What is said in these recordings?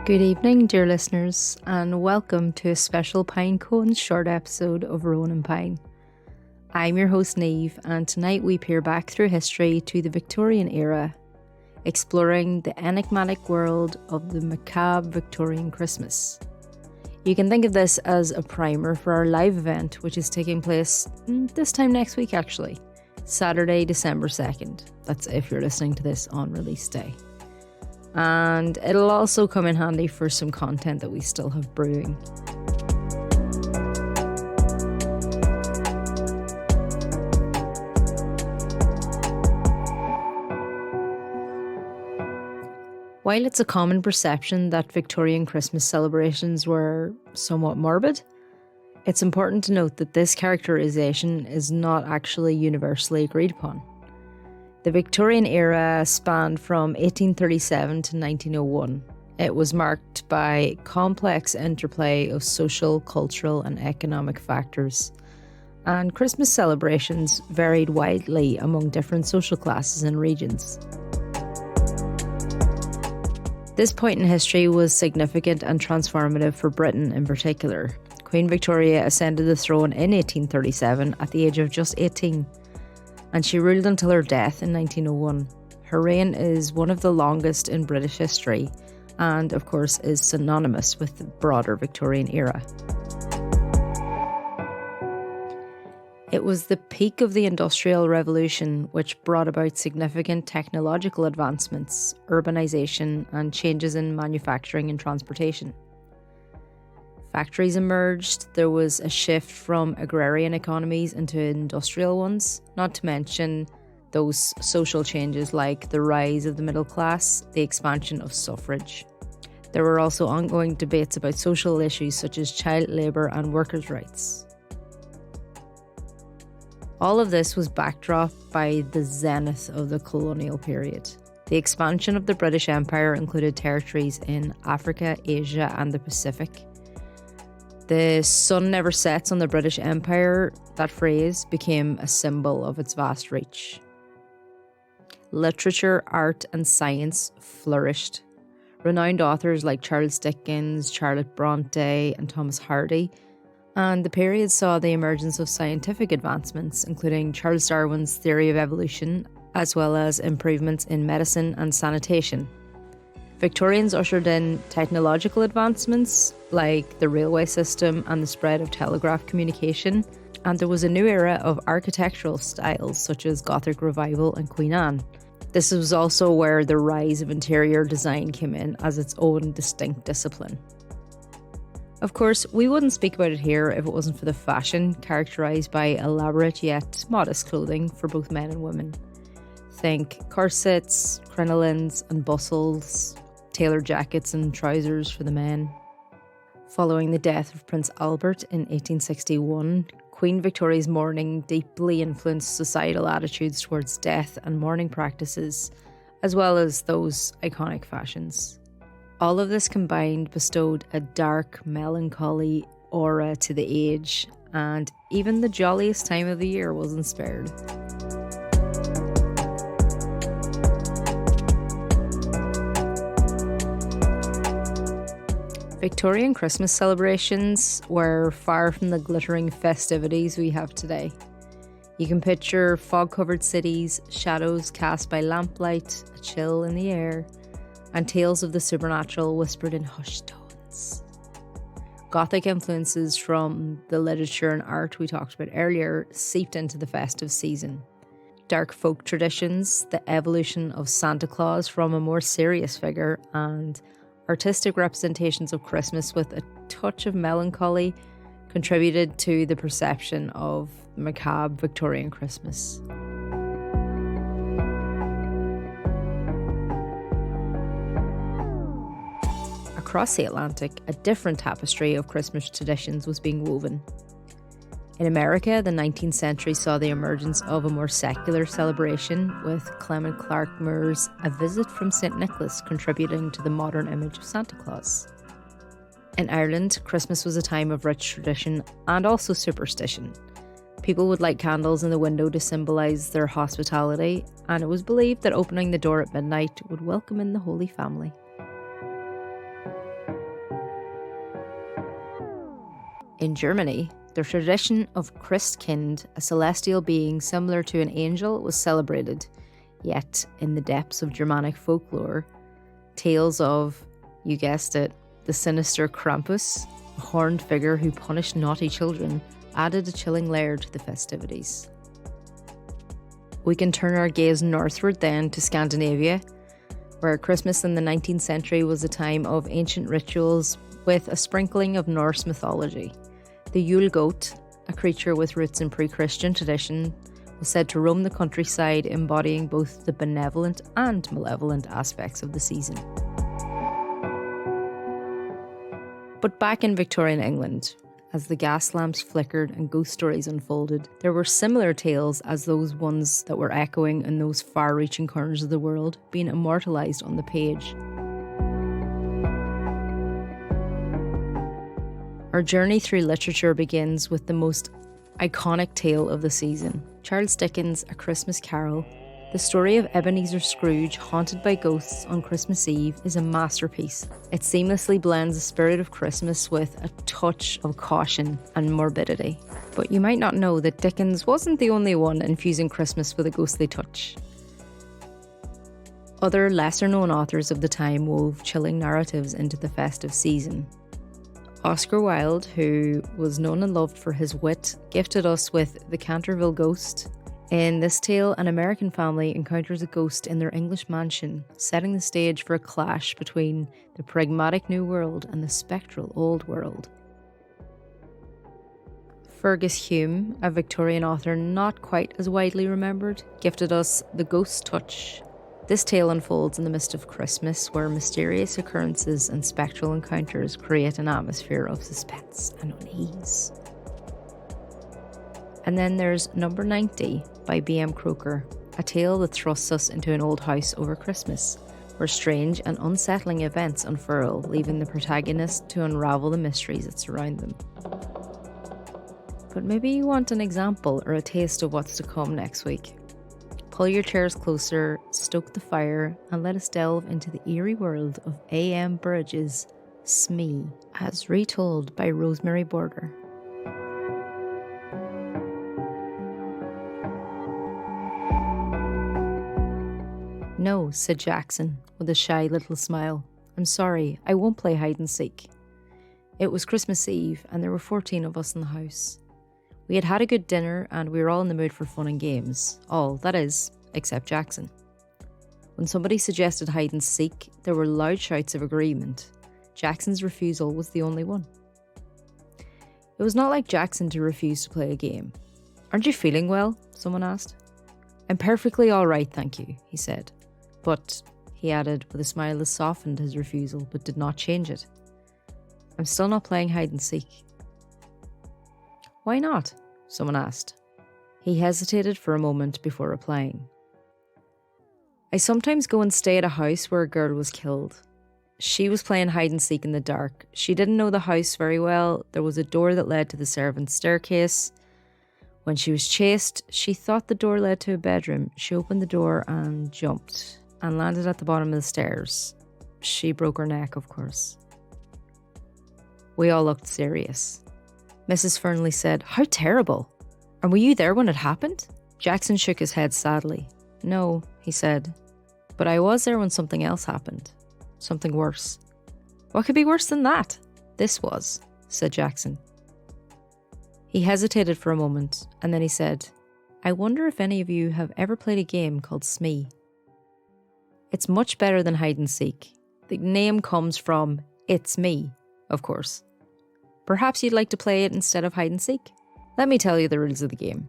Good evening, dear listeners, and welcome to a special Pinecone short episode of Rowan and Pine. I'm your host, Neve, and tonight we peer back through history to the Victorian era, exploring the enigmatic world of the macabre Victorian Christmas. You can think of this as a primer for our live event, which is taking place this time next week, actually, Saturday, December 2nd. That's if you're listening to this on release day. And it'll also come in handy for some content that we still have brewing. While it's a common perception that Victorian Christmas celebrations were somewhat morbid, it's important to note that this characterization is not actually universally agreed upon. The Victorian era spanned from 1837 to 1901. It was marked by complex interplay of social, cultural, and economic factors, and Christmas celebrations varied widely among different social classes and regions. This point in history was significant and transformative for Britain in particular. Queen Victoria ascended the throne in 1837 at the age of just 18. And she ruled until her death in 1901. Her reign is one of the longest in British history and, of course, is synonymous with the broader Victorian era. It was the peak of the Industrial Revolution which brought about significant technological advancements, urbanisation, and changes in manufacturing and transportation. Factories emerged, there was a shift from agrarian economies into industrial ones, not to mention those social changes like the rise of the middle class, the expansion of suffrage. There were also ongoing debates about social issues such as child labour and workers' rights. All of this was backdropped by the zenith of the colonial period. The expansion of the British Empire included territories in Africa, Asia, and the Pacific. The sun never sets on the British Empire, that phrase became a symbol of its vast reach. Literature, art, and science flourished. Renowned authors like Charles Dickens, Charlotte Bronte, and Thomas Hardy. And the period saw the emergence of scientific advancements, including Charles Darwin's theory of evolution, as well as improvements in medicine and sanitation. Victorians ushered in technological advancements like the railway system and the spread of telegraph communication, and there was a new era of architectural styles such as Gothic Revival and Queen Anne. This was also where the rise of interior design came in as its own distinct discipline. Of course, we wouldn't speak about it here if it wasn't for the fashion characterised by elaborate yet modest clothing for both men and women. Think corsets, crinolines and bustles, tailored jackets and trousers for the men. Following the death of Prince Albert in 1861, Queen Victoria's mourning deeply influenced societal attitudes towards death and mourning practices, as well as those iconic fashions. All of this combined bestowed a dark, melancholy aura to the age, and even the jolliest time of the year wasn't spared. Victorian Christmas celebrations were far from the glittering festivities we have today. You can picture fog-covered cities, shadows cast by lamplight, a chill in the air, and tales of the supernatural whispered in hushed tones. Gothic influences from the literature and art we talked about earlier seeped into the festive season. Dark folk traditions, the evolution of Santa Claus from a more serious figure, and artistic representations of Christmas with a touch of melancholy contributed to the perception of macabre Victorian Christmas. Across the Atlantic, a different tapestry of Christmas traditions was being woven. In America, the 19th century saw the emergence of a more secular celebration, with Clement Clarke Moore's A Visit from St. Nicholas contributing to the modern image of Santa Claus. In Ireland, Christmas was a time of rich tradition and also superstition. People would light candles in the window to symbolise their hospitality, and it was believed that opening the door at midnight would welcome in the Holy Family. In Germany, the tradition of Christkind, a celestial being similar to an angel, was celebrated. Yet, in the depths of Germanic folklore, tales of, you guessed it, the sinister Krampus, a horned figure who punished naughty children, added a chilling layer to the festivities. We can turn our gaze northward then to Scandinavia, where Christmas in the 19th century was a time of ancient rituals with a sprinkling of Norse mythology. The Yule goat, a creature with roots in pre-Christian tradition, was said to roam the countryside, embodying both the benevolent and malevolent aspects of the season. But back in Victorian England, as the gas lamps flickered and ghost stories unfolded, there were similar tales as those ones that were echoing in those far-reaching corners of the world, being immortalised on the page. Our journey through literature begins with the most iconic tale of the season, Charles Dickens' A Christmas Carol. The story of Ebenezer Scrooge haunted by ghosts on Christmas Eve is a masterpiece. It seamlessly blends the spirit of Christmas with a touch of caution and morbidity. But you might not know that Dickens wasn't the only one infusing Christmas with a ghostly touch. Other lesser-known authors of the time wove chilling narratives into the festive season. Oscar Wilde, who was known and loved for his wit, gifted us with The Canterville Ghost. In this tale, an American family encounters a ghost in their English mansion, setting the stage for a clash between the pragmatic new world and the spectral old world. Fergus Hume, a Victorian author not quite as widely remembered, gifted us The Ghost's Touch. This tale unfolds in the midst of Christmas, where mysterious occurrences and spectral encounters create an atmosphere of suspense and unease. And then there's Number 90 by B.M. Croker, a tale that thrusts us into an old house over Christmas, where strange and unsettling events unfurl, leaving the protagonist to unravel the mysteries that surround them. But maybe you want an example or a taste of what's to come next week. Pull your chairs closer, stoke the fire, and let us delve into the eerie world of A.M. Burridge's Smee, as retold by Rosemary Border. No, said Jackson, with a shy little smile. I'm sorry, I won't play hide and seek. It was Christmas Eve, and there were 14 of us in the house. We had had a good dinner, and we were all in the mood for fun and games. All, that is, except Jackson. When somebody suggested hide and seek, there were loud shouts of agreement. Jackson's refusal was the only one. It was not like Jackson to refuse to play a game. Aren't you feeling well? Someone asked. I'm perfectly all right, thank you, he said. But, he added, with a smile that softened his refusal but did not change it, I'm still not playing hide and seek. Why not? Someone asked. He hesitated for a moment before replying. I sometimes go and stay at a house where a girl was killed. She was playing hide and seek in the dark. She didn't know the house very well. There was a door that led to the servants' staircase. When she was chased, she thought the door led to a bedroom. She opened the door and jumped and landed at the bottom of the stairs. She broke her neck, of course. We all looked serious. Mrs. Fernley said, How terrible! And were you there when it happened? Jackson shook his head sadly. No, he said, but I was there when something else happened. Something worse. What could be worse than that? This was, said Jackson. He hesitated for a moment, and then he said, I wonder if any of you have ever played a game called Smee. It's much better than hide and seek. The name comes from It's Me, of course. Perhaps you'd like to play it instead of hide and seek. Let me tell you the rules of the game.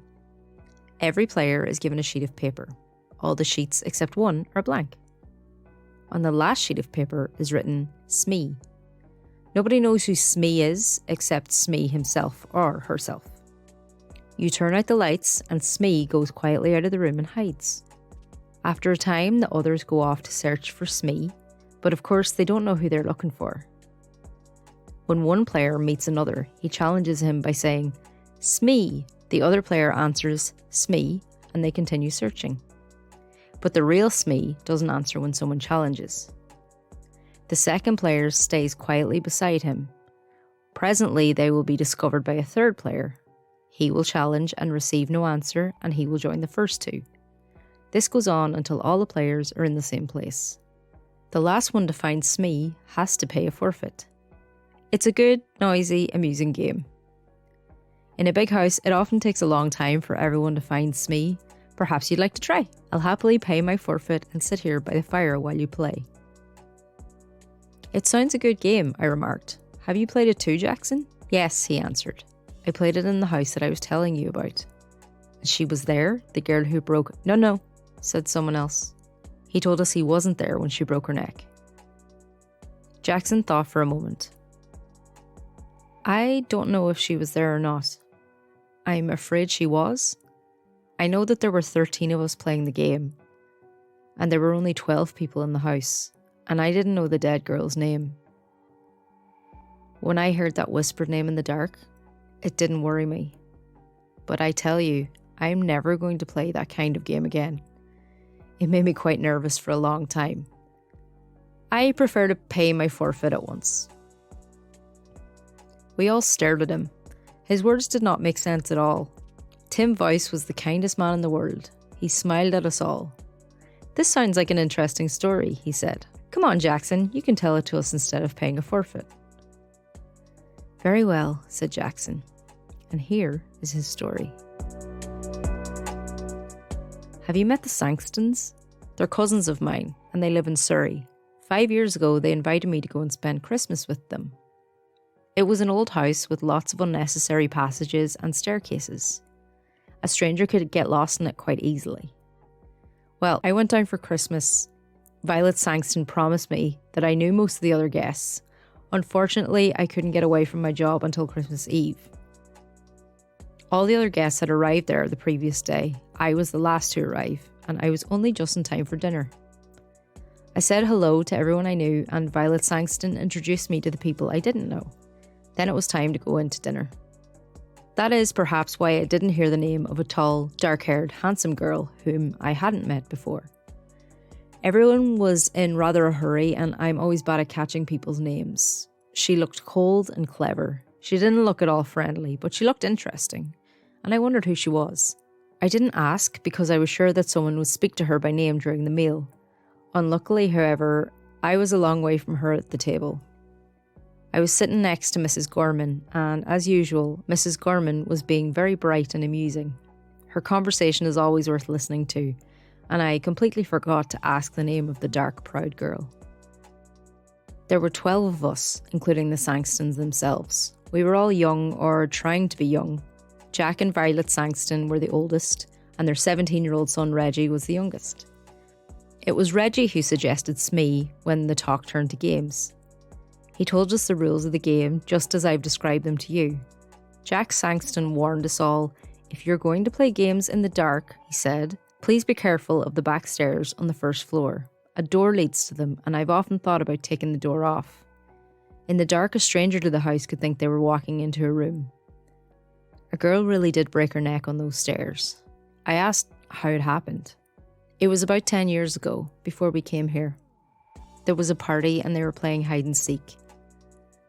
Every player is given a sheet of paper. All the sheets except one are blank. On the last sheet of paper is written Smee. Nobody knows who Smee is except Smee himself or herself. You turn out the lights and Smee goes quietly out of the room and hides. After a time, the others go off to search for Smee, but of course they don't know who they're looking for. When one player meets another, he challenges him by saying, Smee. The other player answers, Smee, and they continue searching. But the real Smee doesn't answer when someone challenges. The second player stays quietly beside him. Presently, they will be discovered by a third player. He will challenge and receive no answer, and he will join the first two. This goes on until all the players are in the same place. The last one to find Smee has to pay a forfeit. It's a good, noisy, amusing game. In a big house, it often takes a long time for everyone to find Smee. Perhaps you'd like to try. I'll happily pay my forfeit and sit here by the fire while you play. It sounds a good game, I remarked. Have you played it too, Jackson? Yes, he answered. I played it in the house that I was telling you about. And she was there, the girl who broke... No, said someone else. He told us he wasn't there when she broke her neck. Jackson thought for a moment. I don't know if she was there or not. I'm afraid she was. I know that there were 13 of us playing the game, and there were only 12 people in the house, and I didn't know the dead girl's name. When I heard that whispered name in the dark, it didn't worry me. But I tell you, I'm never going to play that kind of game again. It made me quite nervous for a long time. I prefer to pay my forfeit at once. We all stared at him. His words did not make sense at all. Tim Voice was the kindest man in the world. He smiled at us all. This sounds like an interesting story, he said. Come on, Jackson, you can tell it to us instead of paying a forfeit. Very well, said Jackson. And here is his story. Have you met the Sankstons? They're cousins of mine, and they live in Surrey. 5 years ago, they invited me to go and spend Christmas with them. It was an old house with lots of unnecessary passages and staircases. A stranger could get lost in it quite easily. Well, I went down for Christmas. Violet Sankston promised me that I knew most of the other guests. Unfortunately, I couldn't get away from my job until Christmas Eve. All the other guests had arrived there the previous day. I was the last to arrive, and I was only just in time for dinner. I said hello to everyone I knew, and Violet Sankston introduced me to the people I didn't know. Then it was time to go into dinner. That is perhaps why I didn't hear the name of a tall, dark-haired, handsome girl whom I hadn't met before. Everyone was in rather a hurry, and I'm always bad at catching people's names. She looked cold and clever. She didn't look at all friendly, but she looked interesting, and I wondered who she was. I didn't ask because I was sure that someone would speak to her by name during the meal. Unluckily, however, I was a long way from her at the table. I was sitting next to Mrs. Gorman, and as usual, Mrs. Gorman was being very bright and amusing. Her conversation is always worth listening to, and I completely forgot to ask the name of the dark, proud girl. There were 12 of us, including the Sankstons themselves. We were all young, or trying to be young. Jack and Violet Sankston were the oldest, and their 17-year-old son Reggie was the youngest. It was Reggie who suggested Smee when the talk turned to games. He told us the rules of the game just as I've described them to you. Jack Sankston warned us all, if you're going to play games in the dark, he said, please be careful of the back stairs on the first floor. A door leads to them, and I've often thought about taking the door off. In the dark, a stranger to the house could think they were walking into a room. A girl really did break her neck on those stairs. I asked how it happened. It was about 10 years ago, before we came here. There was a party and they were playing hide and seek.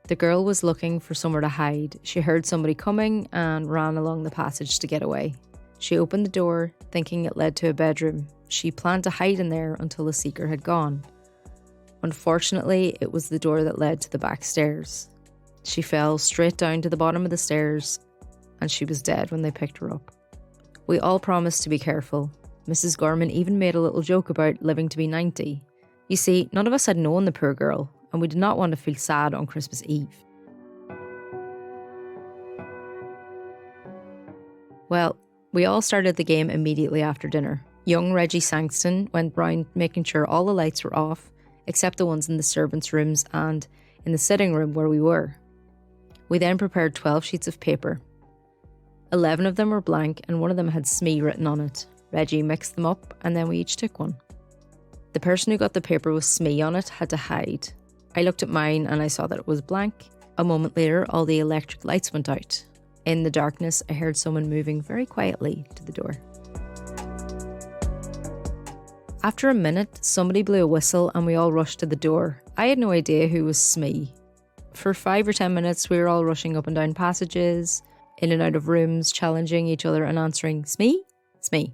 The girl was looking for somewhere to hide. She heard somebody coming and ran along the passage to get away. She opened the door, thinking it led to a bedroom. She planned to hide in there until the seeker had gone. Unfortunately, it was the door that led to the back stairs. She fell straight down to the bottom of the stairs, and she was dead when they picked her up. We all promised to be careful. Mrs. Gorman even made a little joke about living to be 90. You see, none of us had known the poor girl, and we did not want to feel sad on Christmas Eve. Well, we all started the game immediately after dinner. Young Reggie Sankston went round making sure all the lights were off, except the ones in the servants' rooms and in the sitting room where we were. We then prepared 12 sheets of paper. 11 of them were blank and one of them had Smee written on it. Reggie mixed them up and then we each took one. The person who got the paper with Smee on it had to hide. I looked at mine and I saw that it was blank. A moment later, all the electric lights went out. In the darkness, I heard someone moving very quietly to the door. After a minute, somebody blew a whistle and we all rushed to the door. I had no idea who was Smee. For 5 or 10 minutes, we were all rushing up and down passages, in and out of rooms, challenging each other and answering, "Smee? Smee."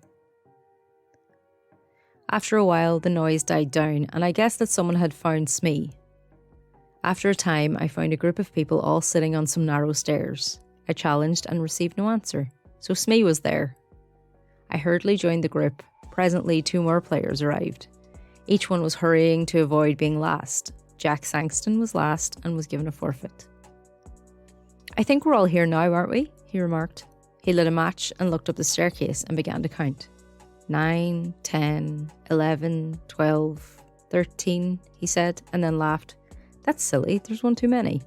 After a while, the noise died down, and I guessed that someone had found Smee. After a time, I found a group of people all sitting on some narrow stairs. I challenged and received no answer, so Smee was there. I hurriedly joined the group. Presently, 2 more players arrived. Each one was hurrying to avoid being last. Jack Sangston was last and was given a forfeit. "I think we're all here now, aren't we?" he remarked. He lit a match and looked up the staircase and began to count. 9, 10, 11, 12, 13, he said, and then laughed. "That's silly, there's one too many."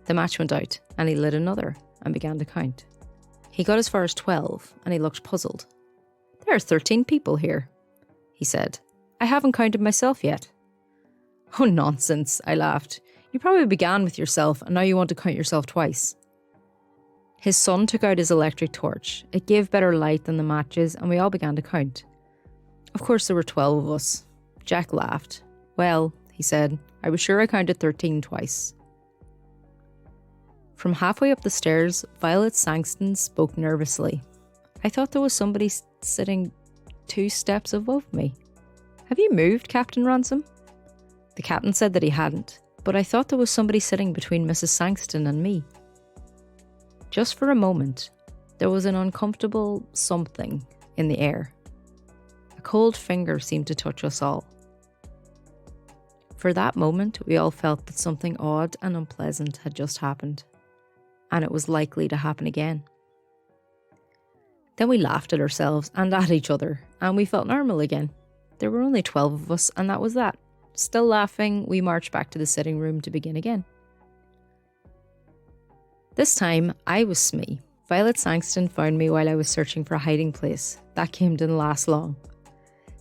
The match went out, and he lit another and began to count. He got as far as 12, and he looked puzzled. "There are 13 people here," he said. "I haven't counted myself yet." "Oh, nonsense," I laughed. "You probably began with yourself, and now you want to count yourself twice." His son took out his electric torch. It gave better light than the matches, and we all began to count. Of course, there were 12 of us. Jack laughed. "Well," he said, "I was sure I counted 13 twice." From halfway up the stairs, Violet Sangston spoke nervously. "I thought there was somebody sitting 2 steps above me." "Have you moved, Captain Ransom?" The captain said that he hadn't, but I thought there was somebody sitting between Mrs. Sangston and me. Just for a moment, there was an uncomfortable something in the air. A cold finger seemed to touch us all. For that moment, we all felt that something odd and unpleasant had just happened, and it was likely to happen again. Then we laughed at ourselves and at each other, and we felt normal again. There were only 12 of us, and that was that. Still laughing, we marched back to the sitting room to begin again. This time, I was Smee. Violet Sangston found me while I was searching for a hiding place. That game didn't last long.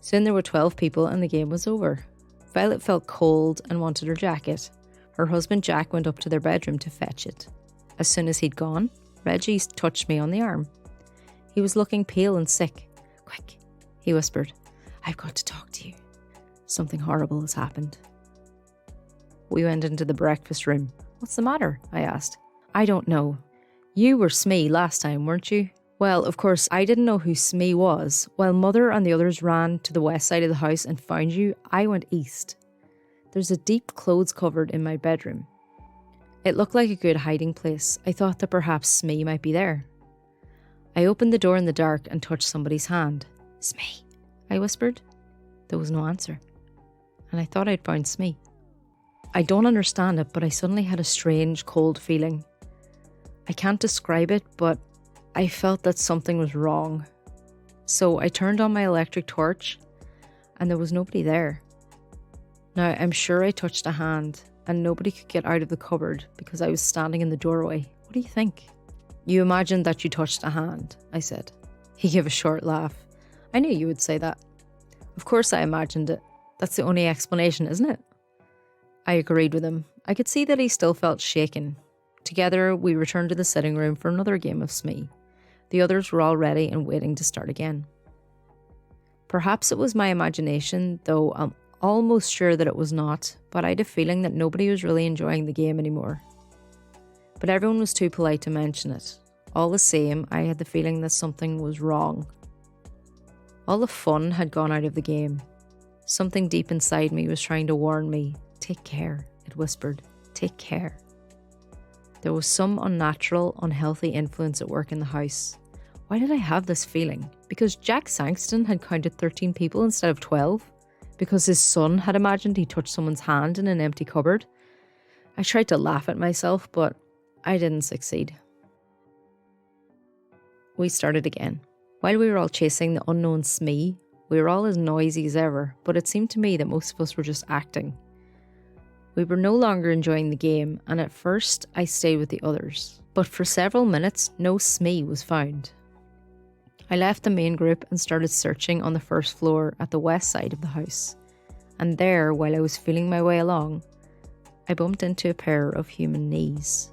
Soon there were 12 people and the game was over. Violet felt cold and wanted her jacket. Her husband Jack went up to their bedroom to fetch it. As soon as he'd gone, Reggie touched me on the arm. He was looking pale and sick. "Quick," he whispered. "I've got to talk to you. Something horrible has happened." We went into the breakfast room. "What's the matter?" I asked. "I don't know. You were Smee last time, weren't you?" Well, of course, I didn't know who Smee was. While Mother and the others ran to the west side of the house and found you, I went east. There's a deep clothes cupboard in my bedroom. It looked like a good hiding place. I thought that perhaps Smee might be there. I opened the door in the dark and touched somebody's hand. "Smee," I whispered. There was no answer, and I thought I'd found Smee. I don't understand it, but I suddenly had a strange, cold feeling. I can't describe it, but I felt that something was wrong. So I turned on my electric torch, and there was nobody there. Now, I'm sure I touched a hand, and nobody could get out of the cupboard because I was standing in the doorway. What do you think? "You imagined that you touched a hand," I said. He gave a short laugh. "I knew you would say that." "Of course I imagined it. That's the only explanation, isn't it?" I agreed with him. I could see that he still felt shaken. Together, we returned to the sitting room for another game of Smee. The others were all ready and waiting to start again. Perhaps it was my imagination, though I'm almost sure that it was not, but I had a feeling that nobody was really enjoying the game anymore. But everyone was too polite to mention it. All the same, I had the feeling that something was wrong. All the fun had gone out of the game. Something deep inside me was trying to warn me. "Take care," it whispered. "Take care." There was some unnatural, unhealthy influence at work in the house. Why did I have this feeling? Because Jack Sangston had counted 13 people instead of 12? Because his son had imagined he touched someone's hand in an empty cupboard? I tried to laugh at myself, but I didn't succeed. We started again. While we were all chasing the unknown Smee, we were all as noisy as ever, but it seemed to me that most of us were just acting. We were no longer enjoying the game, and at first I stayed with the others. But for several minutes, no Smee was found. I left the main group and started searching on the first floor at the west side of the house. And there, while I was feeling my way along, I bumped into a pair of human knees.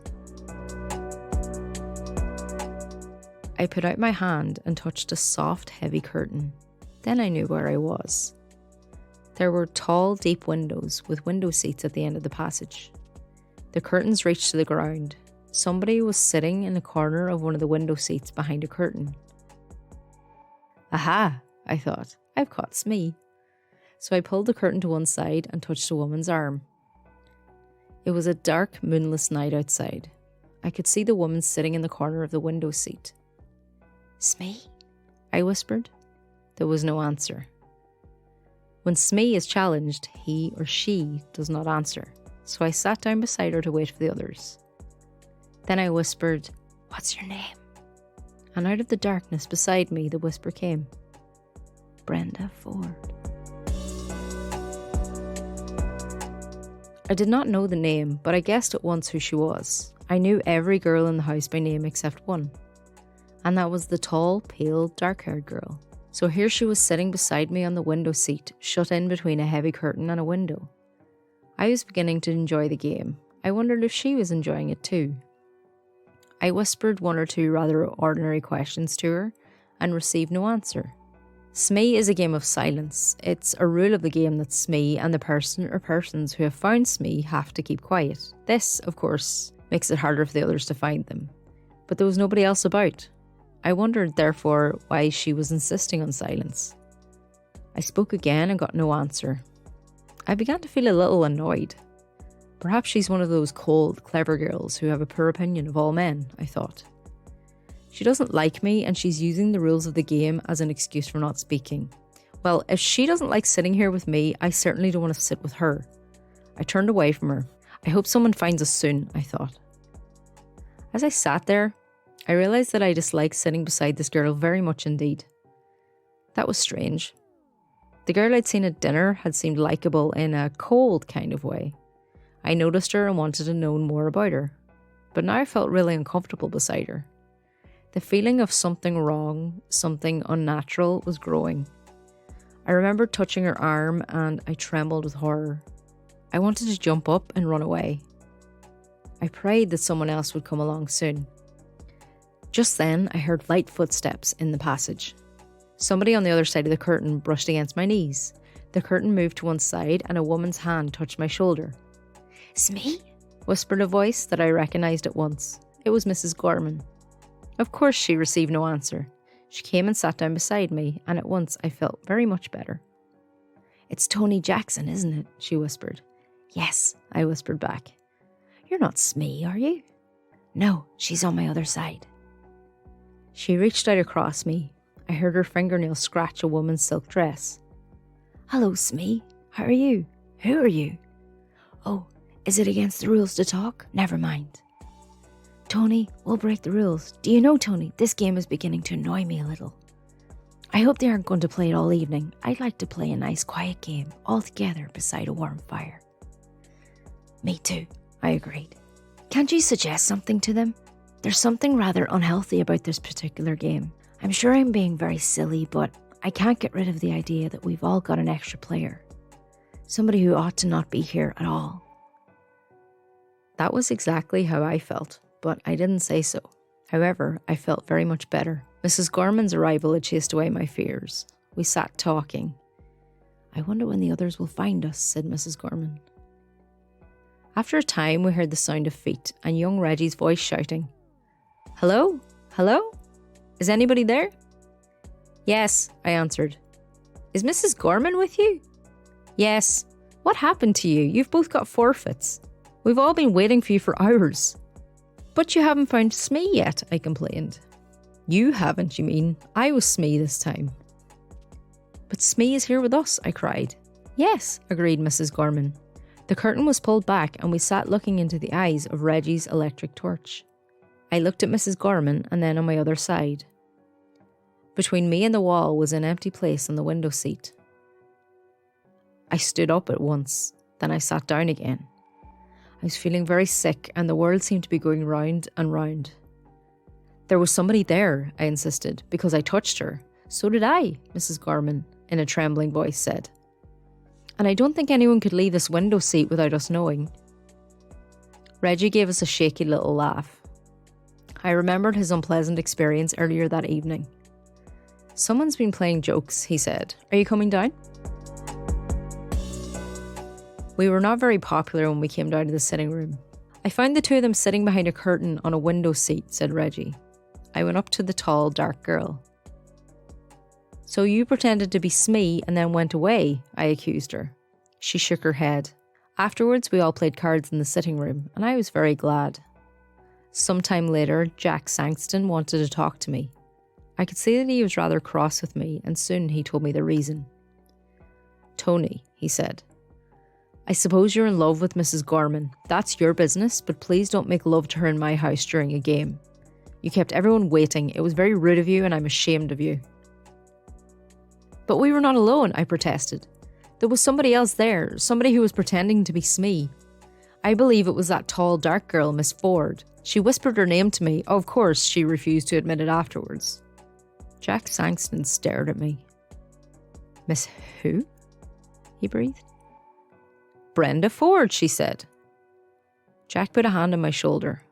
I put out my hand and touched a soft, heavy curtain. Then I knew where I was. There were tall, deep windows with window seats at the end of the passage. The curtains reached to the ground. Somebody was sitting in the corner of one of the window seats behind a curtain. Aha, I thought, I've caught Smee. So I pulled the curtain to one side and touched a woman's arm. It was a dark, moonless night outside. I could see the woman sitting in the corner of the window seat. Smee? I whispered. There was no answer. When Smee is challenged, he or she does not answer, so I sat down beside her to wait for the others. Then I whispered, "What's your name?" And out of the darkness beside me, the whisper came, "Brenda Ford." I did not know the name, but I guessed at once who she was. I knew every girl in the house by name except one, and that was the tall, pale, dark-haired girl. So here she was sitting beside me on the window seat, shut in between a heavy curtain and a window. I was beginning to enjoy the game. I wondered if she was enjoying it too. I whispered one or two rather ordinary questions to her and received no answer. Smee is a game of silence. It's a rule of the game that Smee and the person or persons who have found Smee have to keep quiet. This, of course, makes it harder for the others to find them. But there was nobody else about. I wondered, therefore, why she was insisting on silence. I spoke again and got no answer. I began to feel a little annoyed. Perhaps she's one of those cold, clever girls who have a poor opinion of all men, I thought. She doesn't like me and she's using the rules of the game as an excuse for not speaking. Well, if she doesn't like sitting here with me, I certainly don't want to sit with her. I turned away from her. I hope someone finds us soon, I thought. As I sat there, I realised that I disliked sitting beside this girl very much indeed. That was strange. The girl I'd seen at dinner had seemed likeable in a cold kind of way. I noticed her and wanted to know more about her, but now I felt really uncomfortable beside her. The feeling of something wrong, something unnatural, was growing. I remember touching her arm and I trembled with horror. I wanted to jump up and run away. I prayed that someone else would come along soon. Just then, I heard light footsteps in the passage. Somebody on the other side of the curtain brushed against my knees. The curtain moved to one side and a woman's hand touched my shoulder. "Smee?" whispered a voice that I recognised at once. It was Mrs. Gorman. Of course she received no answer. She came and sat down beside me, and at once I felt very much better. "It's Tony Jackson, isn't it?" she whispered. "Yes," I whispered back. "You're not Smee, are you?" "No, she's on my other side." She reached out across me. I heard her fingernails scratch a woman's silk dress. "Hello, Smee. How are you? Who are you? Oh, is it against the rules to talk? Never mind. Tony, we'll break the rules. Do you know, Tony, this game is beginning to annoy me a little. I hope they aren't going to play it all evening. I'd like to play a nice quiet game, all together beside a warm fire." "Me too," I agreed. "Can't you suggest something to them? There's something rather unhealthy about this particular game. I'm sure I'm being very silly, but I can't get rid of the idea that we've all got an extra player. Somebody who ought to not be here at all." That was exactly how I felt, but I didn't say so. However, I felt very much better. Mrs. Gorman's arrival had chased away my fears. We sat talking. "I wonder when the others will find us," said Mrs. Gorman. After a time, we heard the sound of feet and young Reggie's voice shouting, "Hello? Hello? Is anybody there?" "Yes," I answered. "Is Mrs. Gorman with you?" "Yes. What happened to you? You've both got forfeits. We've all been waiting for you for hours." "But you haven't found Smee yet," I complained. "You haven't, you mean? I was Smee this time." "But Smee is here with us," I cried. "Yes," agreed Mrs. Gorman. The curtain was pulled back and we sat looking into the eyes of Reggie's electric torch. I looked at Mrs. Gorman and then on my other side. Between me and the wall was an empty place on the window seat. I stood up at once, then I sat down again. I was feeling very sick and the world seemed to be going round and round. "There was somebody there," I insisted, "because I touched her." "So did I," Mrs. Gorman, in a trembling voice, said. "And I don't think anyone could leave this window seat without us knowing." Reggie gave us a shaky little laugh. I remembered his unpleasant experience earlier that evening. "Someone's been playing jokes," he said. "Are you coming down?" We were not very popular when we came down to the sitting room. I found the two of them sitting behind a curtain on a window seat, said Reggie. I went up to the tall, dark girl. So you pretended to be Smee and then went away, I accused her. She shook her head. Afterwards, we all played cards in the sitting room, and I was very glad. Sometime later, Jack Sangston wanted to talk to me. I could see that he was rather cross with me, and soon he told me the reason. Tony, he said, I suppose you're in love with Mrs. Gorman. That's your business, but please don't make love to her in my house during a game. You kept everyone waiting. It was very rude of you, and I'm ashamed of you. But we were not alone, I protested. There was somebody else there, somebody who was pretending to be Smee. I believe it was that tall, dark girl, Miss Ford. She whispered her name to me. Of course, she refused to admit it afterwards. Jack Sangston stared at me. Miss who? He breathed. Brenda Ford, she said. Jack put a hand on my shoulder.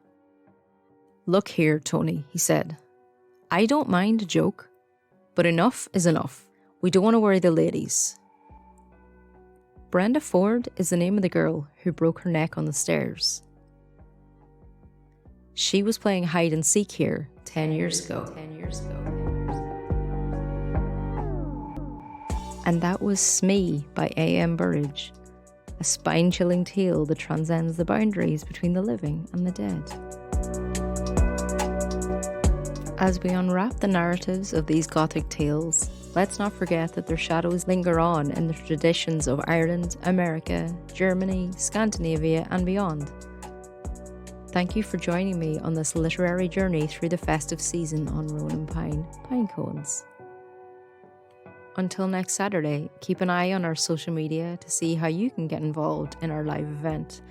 Look here, Tony, he said. I don't mind a joke, but enough is enough. We don't want to worry the ladies. Brenda Ford is the name of the girl who broke her neck on the stairs. She was playing hide and seek here 10 years ago. And that was Smee by A.M. Burridge, a spine-chilling tale that transcends the boundaries between the living and the dead. As we unwrap the narratives of these Gothic tales, let's not forget that their shadows linger on in the traditions of Ireland, America, Germany, Scandinavia, and beyond. Thank you for joining me on this literary journey through the festive season on Rowan and Pine Cones. Until next Saturday, keep an eye on our social media to see how you can get involved in our live event.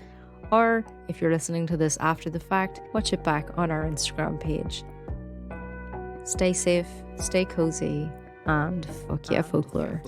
Or, if you're listening to this after the fact, watch it back on our Instagram page. Stay safe, stay cozy, and fuck yeah folklore.